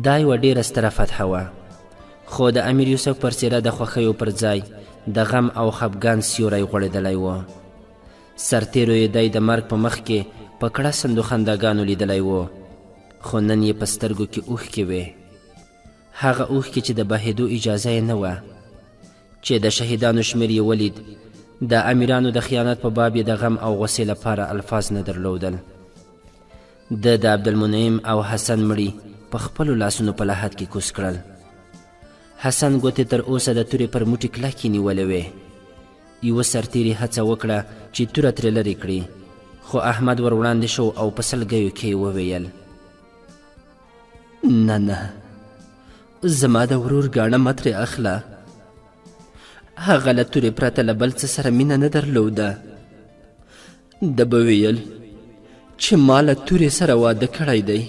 دا یوه ډېره ستره فتحه وه، خو د امیر یوسف پر څېره د خوښیو پر ځای د غم او خفګان سیوری غوړېدلی و. سرتېرو یې دی د مرګ په مخ کې په کړه سندو خنداګانو لیدلی و، خو نن یې په سترګو کې اوښکې وې، هغه اوښکې چې د بهېدو اجازه یې نه وه. چې د شهیدانو شمېر یې ولید، د امیرانو د خیانت په باب یې د غم او غوسې لپاره الفاظ نه درلودل. د عبدالمنعم او حسن مړي په خپلو لاسونو په لحد کې کوز کړل. حسن ګوتې تر اوسه د تورې پر موټي کلکې نیولې وې. یوه سرتېري هڅه وکړه چې توره ترې لرې کړي، خو احمد ور وړاندې شو او په سلګیو کې یې وویل: نه نه، زما د ورور ګاڼه مه ترې اخله. هغه له تورې پرته له بل څه سره مینه نه درلوده. ده به ویل چې ما له تورې سره واده کړی دی.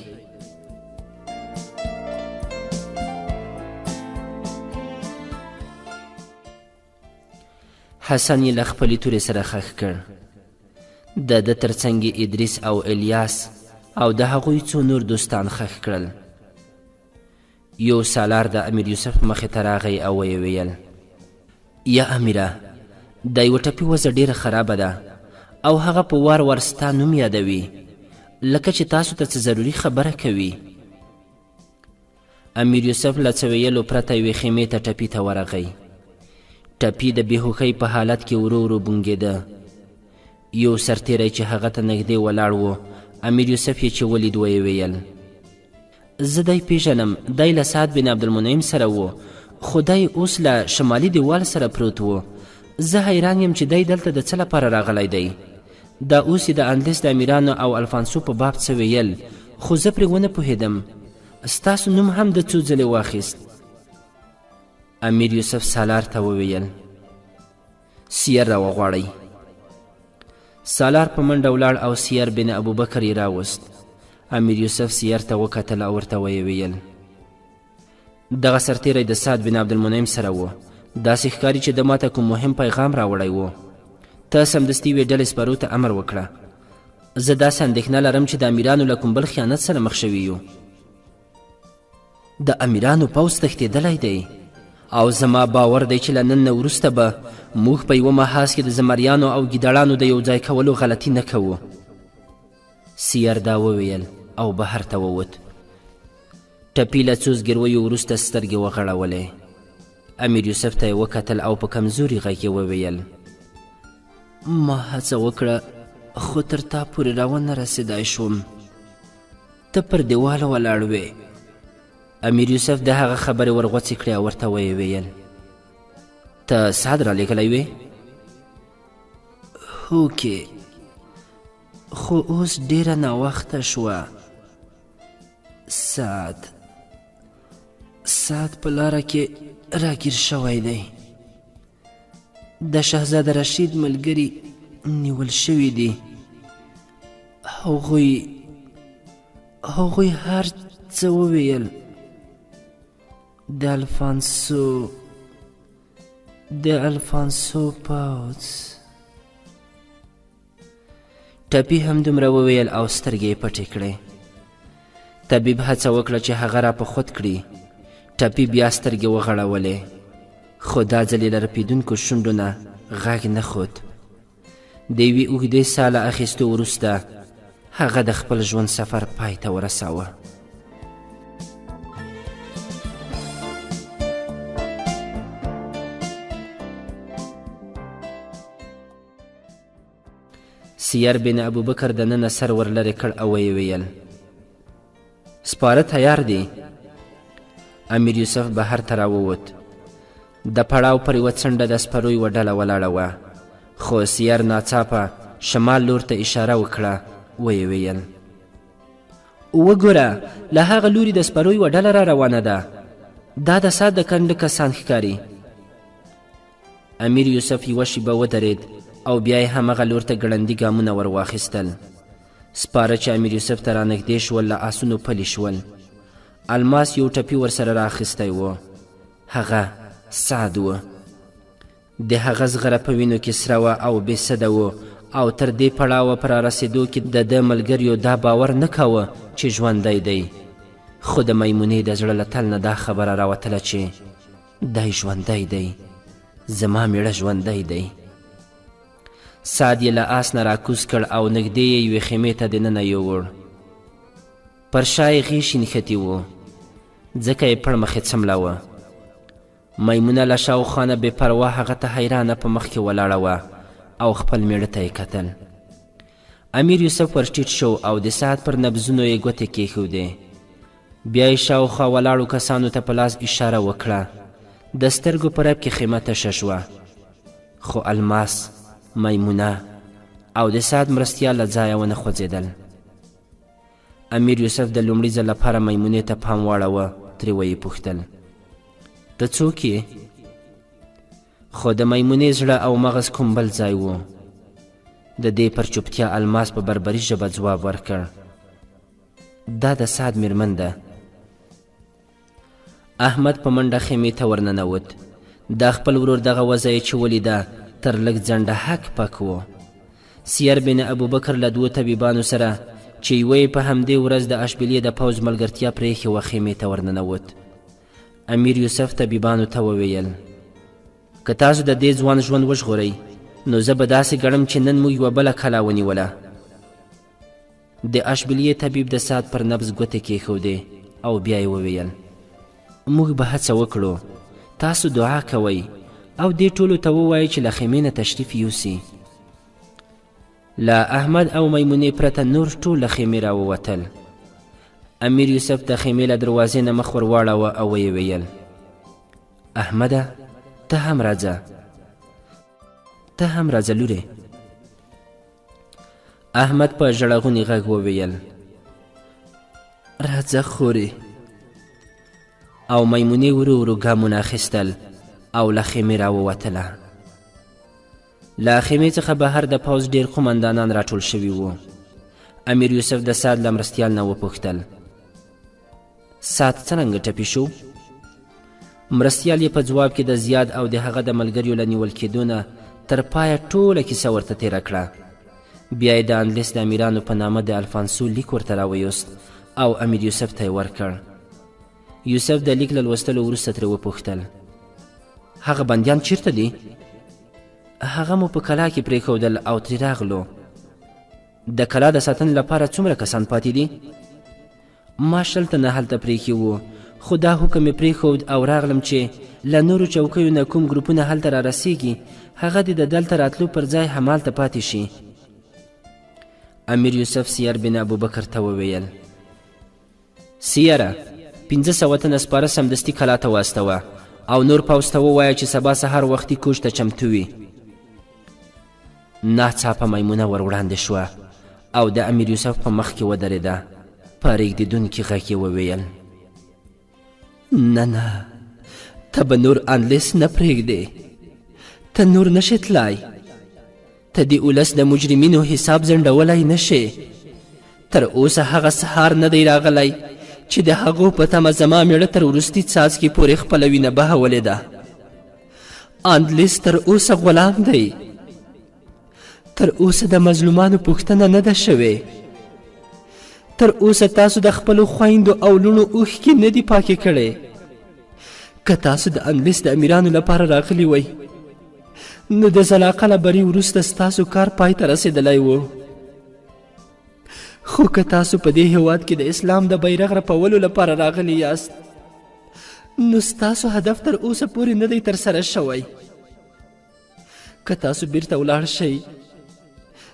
حسن یې له خپلې تورې سره ښخ کړ. د ده تر څنګ یې ادریس او الیاس او د هغوی څو نور دوستان ښخ کړل. یو سالار د امیر یوسف مخې ته راغی او ویې ویل: یا امیره، د یوه ټپي وضع ډېره خرابه ده او هغه په وار وار ستا نوم یادوي، لکه چې تاسو ته څه ضروري خبره کوي. امیر یوسف له څه ویلو پرته یوې خیمې ته ټپي ته ورغی. ټپي د بېهوښۍ په حالت کې ورو ورو بونګېده. یو سرتېری چې هغه ته نږدې ولاړ و، امیر یوسف یې چې ولید ویې ویل: زه دی پیژنم، دی له سعد بن عبدالمنعم سره و، خو دی اوس له شمالي دیوال سره پروت و. زه حیران یم چې دی دلته د څه لپاره راغلی دی. دا اوس یې د اندلس د امیرانو او الفانسو په باب څه ویل، خو زه پرې ونه پوهېدم. ستاسو نوم هم د څو ځلې واخیست. امیر یوسف سالار ته وویل: سیر را وغواړئ. سالار په منډه ولاړ او سیر بن ابوبکر یې راوست. امیر یوسف سیر ته وکتل او ورته ویې ویل: دغه سرتېری د سعد بن عبدالمنعم سره و. داسې ښکاري چې د ماته کوم مهم پیغام راوړی و. ته سمدستي یوې ډلې سپرو ته امر وکړه. زه داسې اندېښنه لرم چې د امیرانو له کوم بل خیانت سره مخ شوي یو. د امیرانو پوځ تښتېدلی دی او زما باور دی چې له نن نه وروسته به موږ په یوه محاذ کې د زمریانو او ګیدړانو د یو ځای کولو غلطي نه کوو. سیر دا وویل او بهر ته ووت. ټپي له څو زګیرویو وروسته سترګې وغړولې. امیر یوسف ته یې وکتل او په کمزوري غږ یې وویل: ما هڅه وکړه خو تر تا پورې راونه رسېدای شوم. ته پر دیواله ولاړ وې. امیر یوسف د هغه خبرې ورغوڅې کړې او ورته ویې ویل: ته سعد را لېږلی وې؟ هوکې، خو اوس ډېره ناوخته شوه. سعد په لاره کې راګیر شوی دی. د شهزاده رشید ملګري نیول شوي دي. هغوی هر څه وویل. د الفانسو پوځ. ټپي هم دومره وویل او سترګې یې پټې کړې. طبیب هڅه وکړه چې هغه را په خود کړي. ټپي بیا سترګې وغړولې، خو دا ځل یې له رپېدونکو شونډو نه غږ نه خود. د یوې اوږدې ساه له اخیستو وروسته هغه د خپل ژوند سفر پای ته ورساوه. سیر بن ابوبکر د ننه سر ور لرې کړ او ویې ویل: سپاره تیار دي. امیر یوسف بهر ته راووت. د پړاو پر یوه څنډه د سپرو یوه ډله ولاړه وه، خو سیر ناڅاپه شمال لور ته اشاره وکړه. ویې ویل: وګوره، له هغه لوري د سپرو یوه ډله را روانه ده. دا د سعد د کنډه کسان ښکاري. امیر یوسف یوه شیبه ودرېد او بیا یې همغه لور ته ګړندي ګامونه ور واخیستل. سپاره چې امیر یوسف ته رانږدې شول له آسونو پلي شول. الماس یو ټپي ورسره رااخیستی و. هغه سعد و. د هغه زغره په وینو کې سره وه او بېسده و او تر دې پړاوه په رارسېدو کې د ده ملګریو دا باور نه کاوه چې ژوندی دی. خو د میمونې د زړه له تل نه دا خبره راوتله چې دی ژوندی دی، زما میړه ژوندی دی. سعد یې له آس نه راکوز کړ او نږدې یې یوې خیمې ته دننه یووړ. پر شا یې غیشي نښتي وو، ځکه یې پړ مخې څملاوه. میمونه له شاوخوا نه بې پروا هغه ته حیرانه په مخ کې ولاړه وه او خپل میړه ته یې کتل. امیر یوسف ورټیټ شو او د سعد پر نبضونو یې ګوتې کېښودې. بیا یې شاوخوا ولاړو کسانو ته په لاس اشاره وکړه. د سترګو په رپ کې خیمه تشه شوه، خو الماس، میمونه او د سعد مرستیال له ځایه ونه خوځېدل. امیر یوسف د لومړي ځل لپاره میمونې ته پام واړوه. ترې ویې پوښتل ته څوک یې؟ خو د میمونې زړه او مغز کوم بل ځای و. د دې پر چوپتیا الماس په بربري ژبه ځواب ورکړ دا د سعد میرمن ده. احمد په منډه خیمې ته ورننوت. دا خپل ورور دغه وضع یې چې ولیده تر لږ ځنډه حک پک و. سیر بن ابوبکر له دوو طبیبانو سره چې یوه یې په همدې ورځ د اشبیلې د پوځ ملګرتیا پرېښې وه خیمې ته ورننوت. امیر یوسف طبیبانو ته وویل که تاسو د دې ځوان ژوند وژغورئ نو زه به داسې ګڼم چې نن موږ یوه بله کلا ونیوله. د اشبیلې طبیب د سعد پر نبض ګوتې کېښودې او بیا یې وویل موږ به هڅه وکړو، تاسو دعا کوئ او دې ټولو ته ووایئ چې له خیمې نه تشریف یوسي. له احمد او میمونې پرته نور ټول له خیمې راووتل. امیر یوسف د خیمې له دروازې نه مخ ور واړوه او ویې ویل احمده ته هم راځه، ته هم راځه لورې. احمد په ژړغوني غږ وویل راځه خورې. او میمونې ورو ورو ګامونه اخیستل او له خیمې راووتله. له خیمې څخه بهر د پوځ ډېر قومندانان راټول شوي وو. امیر یوسف د سعد له مرستیال نه وپوښتل سعد څرنګه ټپي شو؟ مرستیال یې په ځواب کې د زیاد او د هغه د ملګریو له نیول کېدو نه تر پایه ټوله کیسه ورته تېره کړه. بیا یې د اندلس د امیرانو په نامه د الفانسو لیک ورته راویوست او امیر یوسف ته یې ورکړ. یوسف د لیک له لوستلو وروسته ترې وپوښتل هغه بندیان چیرته دي؟ هغه مو په کلا کې پرېښودل او ترې راغلو. د کلا د ساتنې لپاره څومره کسان پاتې دي؟ ما 20 تنه هلته پرېښي وو، خو دا حکم مې پرېښود او راغلم چې له نورو چوکیو نه کوم ګروپونه هلته را رسیږي هغه دې د دلته راتلو پر ځای همالته پاتې شي. امیر یوسف سیر بن ابوبکر ته وویل سیره 500 تنه سپاره سمدستي کلا ته واستوه او نور پوځ ته ووایه چې سبا سهار وختي کوچ ته چمتو وي. ناڅاپه میمونه ور وړاندې شوه او د امیر یوسف په مخ کې ودرېده. په رېږدېدونکي غږ یې وویل نه نه ته به نور اندلس نه پرېږدې، ته نور نشې تلای، ته د اولس د مجرمینو حساب ځنډولی نشې. تر اوسه هغه سهار نه دی راغلی چې د هغو په تمه زما میړه تر وروستي څاڅکي پورې خپله وینه بهولې ده. اندلس تر اوسه غلام دی، تر اوسه د مظلومانو پوښتنه نه ده شوې. تر اوسه تاسو د خپلو خویندو او لوڼو اوښکې نه دي پاکې کړې. که تاسو د اندلس د امیرانو لپاره راغلي وئ نو د زلاقه له بري وروسته ستاسو کار پای ته رسېدلی و. خو که تاسو په دې هیواد کې د اسلام د بیرغ رپولو لپاره راغلي یاست نو ستاسو هدف تر اوسه پورې نه دی ترسره شوی. که تاسو بیرته ولاړ شئ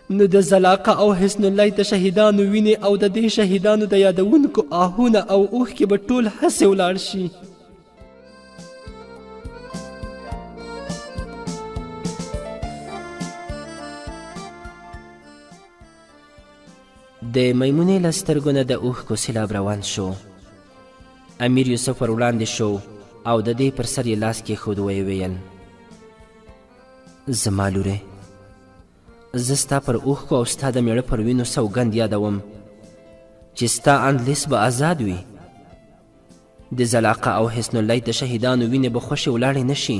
نو د زلاقه او حسن الله د شهیدانو وینې او د دې شهیدانو د یادونکو آهونه او اوښکې به ټول هسې ولاړ شي. د میمونې له سترګو نه د اوښکو سیلاب روان شو. امیر یوسف ور وړاندې شو او د دې پر سر یې لاس کېښود ویې ویل زما لورې، زه ستا پر اوښکو او ستا د میړه پر وینو سوګند یادوم چې ستا اندلس به آزاد وي. د زلاقه او حسن الله د شهیدانو وینې به خوشې ولاړې نه شي.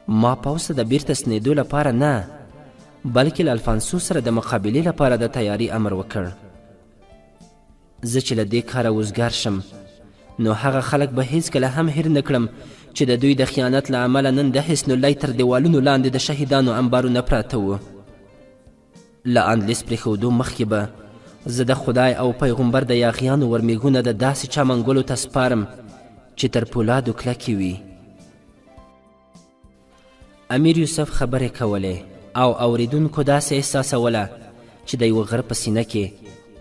ما پوځ ته د بیرته ستنېدو لپاره نه بلکې له الفانسو سره د مقابلې لپاره د تیاري امر وکړ. زه چې له دې کاره وزګار شم نو هغه خلک به هیڅکله هم هیر نه کړم چې د دوی د خیانت له امله نن د حسن الله تر دیوالونو لاندې د شهیدانو انبارونه پراته وو. له اندلیس پرېښودو مخکې به زه د خدای او پیغمبر د یاغیانو ورمیږونه د داسې چا منګولو ته سپارم چې تر پولادو کلکې وي. امیر یوسف خبرې کولې او اوریدونکو داسې احساسوله چې د یوه غره په سینه کې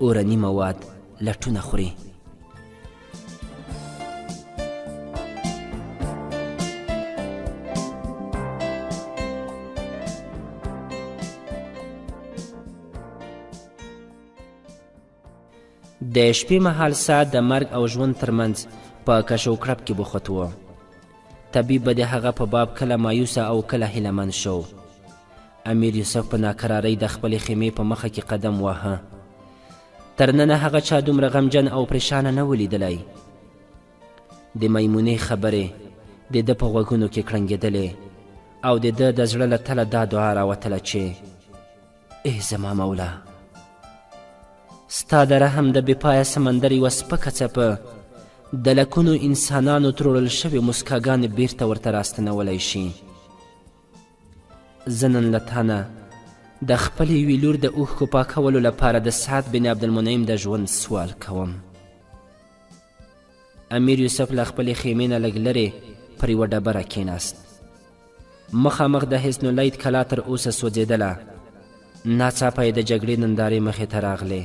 اورني مواد لټونه خوري. د شپې مهال ساعت د مرګ او ژوند ترمنځ په کش و کړپ کې بوخت و. طبیب به د هغه په باب کله مایوسه او کله هیلهمند شو. امیر یوسف په ناکرارۍ د خپلې خیمې په مخه کې قدم واهه. تر ننه هغه چا دومره غمجن او پریشانه نه ولیدلی. د میمونې خبرې د ده په غوږونو کې کړنګېدلې او د ده د زړه له تله دا دعا راوتله چې ای زما مولا، ستا د رحم د بېپایه سمندر یوه سپکه څپه د لکونو انسانانو تروړل شوې مسکاګانې بیرته ورته راستنولی شي. زه نن له تا نه د خپلې یوې لور د اوښکو پاکولو لپاره د سعد بن عبدالمنعم د ژوند سوال کوم. امیر یوسف له خپلې خیمې نه لږ لرې پر یوه ډبره کېناست. مخامخ د حسن اللیت کلا تر اوسه سوځېدله. ناڅاپه یې د جګړې نندارې مخې ته راغلې.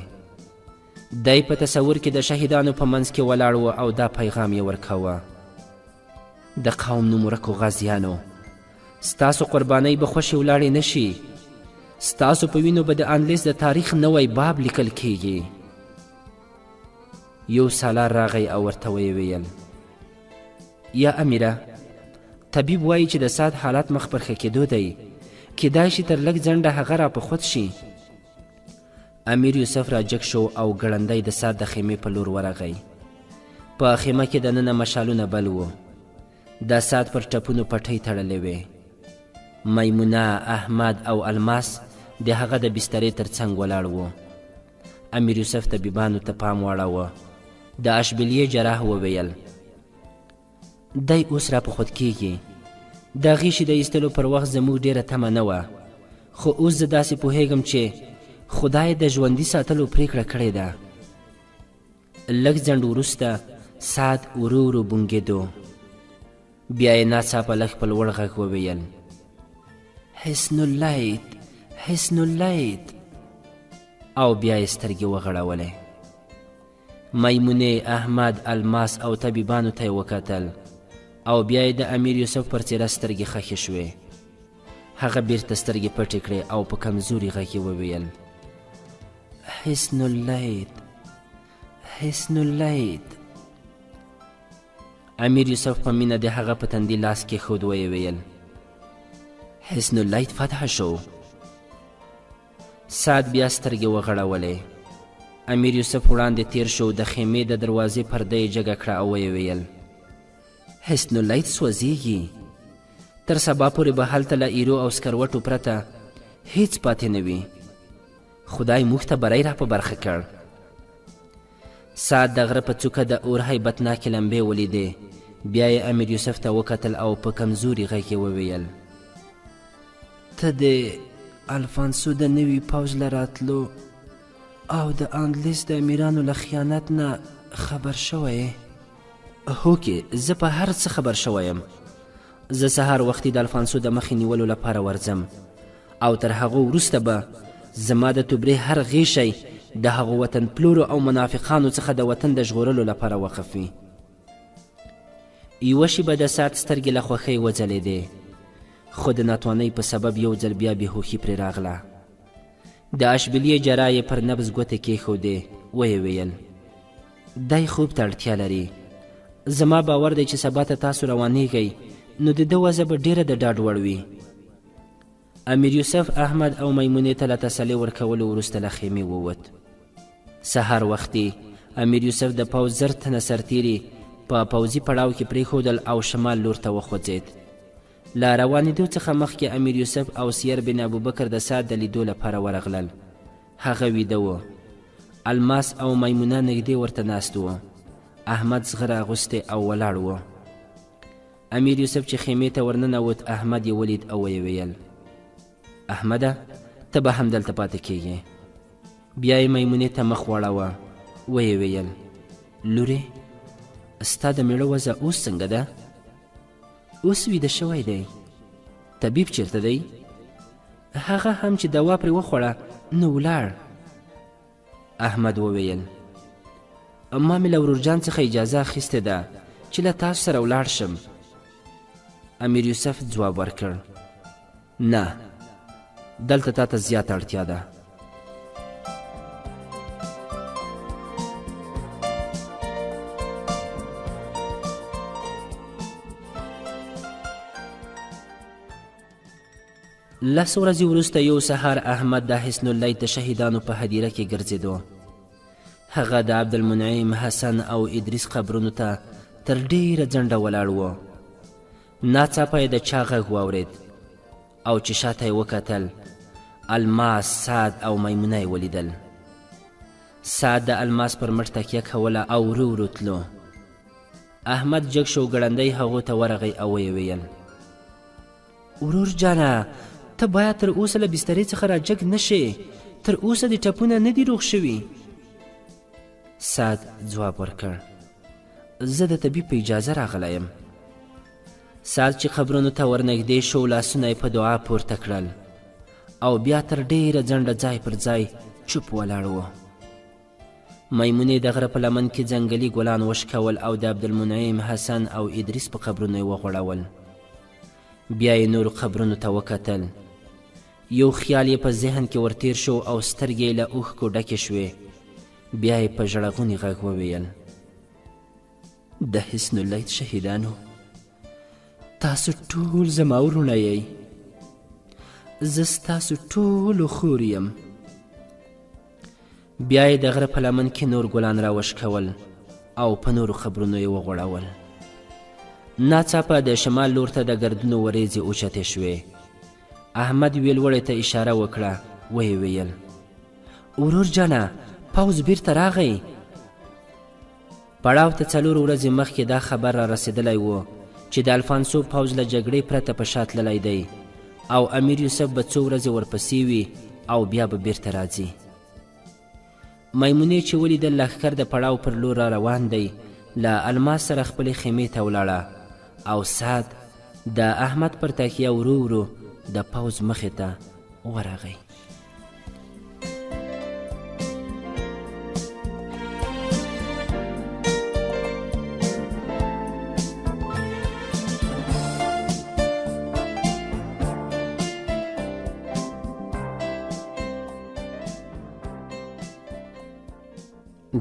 دی په تصور کې د شهیدانو په منځ کې ولاړ و او دا پیغام یې ورکوه: د قوم نومورکو غازیانو، ستاسو قربانۍ به خوښې ولاړې نه شي. ستاسو په وینو به د اندلیس د تاریخ نوی باب لیکل کیږي. یو سالار راغی او ورته ویې ویل: یا امیره، طبیب وایي چې د سعد حالات مخ پر ښه کېدو دی. کیدای شي تر لږ ځنډه هغه را په خود شي. امیر یوسف را جګ شو او ګړندی د سعد د خیمې په لور ورغی. په خیمه کې دننه مشالونه بل وو. د سعد پر ټپونو پټۍ تړلې وې. میمونه، احمد او الماس د هغه د بسترې تر څنګ ولاړ وو. امیر یوسف طبیبانو ته پام واړوه. د اشبیلیې جراح وویل: دی اوس را په خود کیږي. د غیشې د ایستلو پر وخت زموږ ډیره تمه نه وه، خو اوس زه داسې پوهیږم چې خدای د ژوندي ساتلو پریکړه کړې ده. لږ ځنډ وروسته سعد ورو ورو بونګېدو. بیا یې ناڅاپه لږ په لوړ غږ وویل: حسن اللیت، حسن اللیت. او بیا یې سترګې وغړولې. میمونې، احمد، الماس او طبیبانو ته یې وکتل او بیا یې د امیر یوسف پر څېره سترګې خښې شوې. هغه بیرته سترګې پټې کړې او په کمزوري غږ یې وویل: حسن اللیت، حسن اللیت. امیر یوسف په مینه د هغه په تندي لاس کېښود ویې ویل: حسن اللیت فتح شو. سعد بیا سترګې وغړولې. امیر یوسف وړاندې تیر شو. د خیمې د دروازې پرده یې جګه کړه او ویې ویل: حسن اللیت سوځېږي. تر سبا پورې به هلته له ایرو او سکروټو پرته هیڅ پاتې نه وي. خدای موږ ته بری را په برخه کړ. سعد د غره په څوکه د اور هیبتناکې لمبې ولیدې. بیا یې امیر یوسف ته وکتل او په کمزوري غږ یې وویل: ته د الفانسو د نوي پوځ له راتلو او د اندلیس د امیرانو له خیانت نه خبر شوی؟ هوکې، زه په هر څه خبر شوی یم. زه سهار وختي د الفانسو د مخې نیولو لپاره ورځم او تر هغه وروسته به زما د توبرې هر غیشی د هغو وطن پلورو او منافقانو څخه د وطن د ژغورلو لپاره وقف وي. یوه شیبه د ساعت سترګې له خوښۍ وځلېدې، خو د ناتوانۍ په سبب یو ځل بیا بېهوښي پرې راغله. د اشبیلیې جراح یې پر نبض ګوتې کېښودې. ویې ویل: دی خوب ته اړتیا لري. زما باور دی چې سبا ته تاسو روانیږئ نو د ده وضع به ډیره د ډاډ وړ وي. امیر یوسف احمد او میمونې ته له تسلۍ ورکولو وروسته له خیمې ووت. سهار وختي امیر یوسف د پوځ زر تنه سرتیري په پوځي پړاو کې پرېښودل او شمال لور ته وخوځېد. له روانېدو څخه مخکې امیر یوسف او سیر بن ابوبکر د سعد د لیدو لپاره ورغلل. هغه ویده و الماس او میمونه نږدې ورته ناست و. احمد زغره اغوستی او ولاړ و. امیر یوسف چې خیمې ته ورننوت احمد یې ولید او ویې ویل احمده ته به همدلته پاتې کیږې. بیا یې میمونې ته مخ واړوه. ویې ویل لورې ستا د میړه وضع اوس څنګه ده؟ اوس ویده شوی دی. طبیب چیرته دی؟ هغه هم چې دوا پرې وخوړه نو ولاړ. احمد وویل ما مې له ورورجان څخه اجازه اخیستې ده چې له تاسو سره ولاړ شم. امیر یوسف ځواب ورکړ نه، دلته تا ته زیاته اړتیا ده. لس ورځې وروسته یو سهار احمد د حسن اللیل د شهیدانو په هدیره کې ګرځېدو. هغه د عبدالمنعم، حسن او ادریس قبرونو ته تر ډیره ځنډه ولاړ و. ناڅاپه یې د چا غږ واورېد او چې شاته یې وکتل الماس، سعد او میمونه یې ولیدل. سعد د الماس پر مټ تکیه کوله او ورو ورو تلو. احمد جګ شو، ګړندی هغو ته ورغی او ویې ویل ورور جانه ته باید تر اوسه له بسترې څخه راجګ نه شې. تر اوسه دې ټپونه نه دي روغ شوي. سعد ځواب ورکړ زه د طبیب په اجازه راغلی یم. سعد چې قبرونو ته ورنږدې شو لاسونه یې په دعا پورته کړل او بیا تر ډیره ځنډه ځای پر ځای چوپ ولاړ و. میمونې د غره په لمن کې ځنګلي ګلان وشکول او د عبدالمنعم، حسن او ادریس په قبرونو یې وغوړول. بیا یې نورو قبرونو ته وکتل. یو خیال یې په ذهن کې ورتیر شو او سترګې یې له اوښکو ډکې شوې. بیا یې په ژړغوني غږ وویل د حسن اللیل شهیدانو تاسو ټول زما ورونه یئ. زه ستاسو ټولو خور یم. بیا یې د غره په لمن کې نور ګلان راوشکول او په نورو قبرونو یې وغوړول. ناڅاپه د شمال لور ته د ګردونو وریځې اوچتې شوې. احمد یوې لوړې ته اشاره وکړه. ویې ویل ورور جانه پوځ بیرته راغی. پړاو ته 4 ورځې مخکې دا خبر را رسېدلی و چې د الفانسو پوځ له جګړې پرته په شا تللی دی او امیر یوسف به 2 ورځې ورپسې وي او بیا به بیرته راځي. میمونې چې ولیدل لښکر د پړاو پر لور را روان دی، له الماس سره خپلې خیمې ته ولاړه او سعد د احمد پر تکیه ورو ورو د پوځ مخې ته ورغی.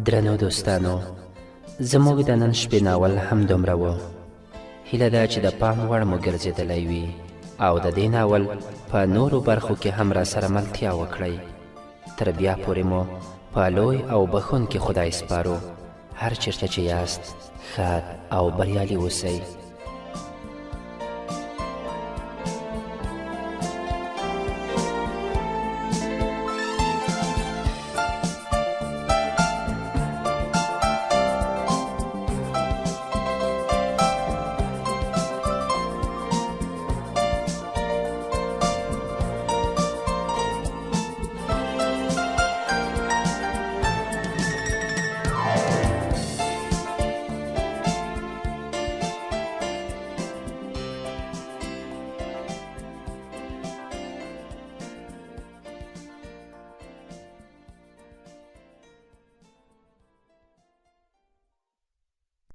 درنو دوستانو، زموږ د نن شپې ناول هم دومره و. هیله ده چې د پام وړ مو ګرځېدلی وي او د دې ناول په نورو برخو کې هم را سره ملتیا وکړئ. تر بیا پورې مو په لوی او بخښونکي خدای سپارو. هر چیرته چې یاست ښاد او بریالي اوسئ.